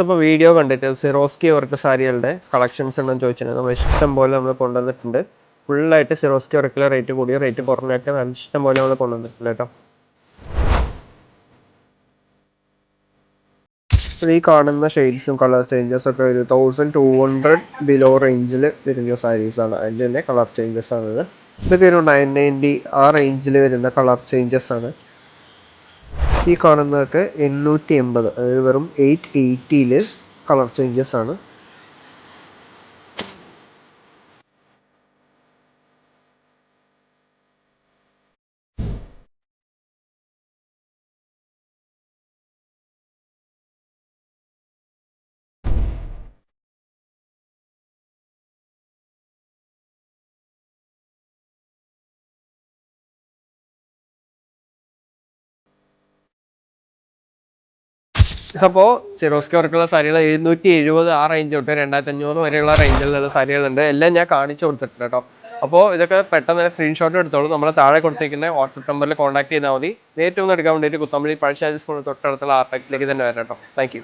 അപ്പോൾ വീഡിയോ കണ്ടിട്ട് സിറോസ്കി work സാരികളുടെ collections ഉണ്ടെന്ന് ചോദിച്ചിട്ടുണ്ട്. നമ്മൾ ഇഷ്ടം പോലെ നമ്മൾ കൊണ്ടുവന്നിട്ടുണ്ട്. ഫുള്ളായിട്ട് സിറോസ്കി വർക്കിലെ റേറ്റ് കൂടിയ റേറ്റ് കുറഞ്ഞൊക്കെ ഇഷ്ടം പോലെ നമ്മൾ കൊണ്ടുവന്നിട്ടുണ്ട് കേട്ടോ. ഈ കാണുന്ന ഷെയ്ഡ്സും കളർ ചേഞ്ചസും ഒക്കെ ഒരു 1200 ബിലോ റേഞ്ചിൽ വരുന്ന സാരീസാണ്. അതിൻ്റെ തന്നെ കളർ ചേഞ്ചസ് ആണിത്. ഇതൊക്കെ ഒരു 990 ആ റേഞ്ചിൽ വരുന്ന കളർ ചേഞ്ചസ് ആണ്. ഈ കാണുന്നതൊക്കെ 880, അതായത് വെറും 880 കളർ ചേഞ്ചസ് ആണ്. അപ്പോൾ സിറോസ്കി വർക്കുള്ള സാരികൾ 770 ആ റേഞ്ച് തൊട്ട് 2500 വരെയുള്ള റേഞ്ചിലുള്ള സാരികളുണ്ട്. എല്ലാം ഞാൻ കാണിച്ചു കൊടുത്തിട്ടുണ്ട് കേട്ടോ. അപ്പോൾ ഇതൊക്കെ പെട്ടെന്ന് സ്ക്രീൻഷോട്ട് എടുത്തോളൂ. നമ്മൾ താഴെ കൊടുത്തേക്കുന്ന വാട്സപ്പ് നമ്പറിൽ കോൺടാക്ട് ചെയ്താൽ മതി. നേരിട്ട് ഒന്ന് എടുക്കാൻ വേണ്ടിയിട്ട് കുത്തമ്പള്ളി പഴശ്ശാരി സ്കൂൾ തൊട്ടടുത്തുള്ള ആർട്ടക്കിലേക്ക് തന്നെ വരാം കേട്ടോ. Thank you.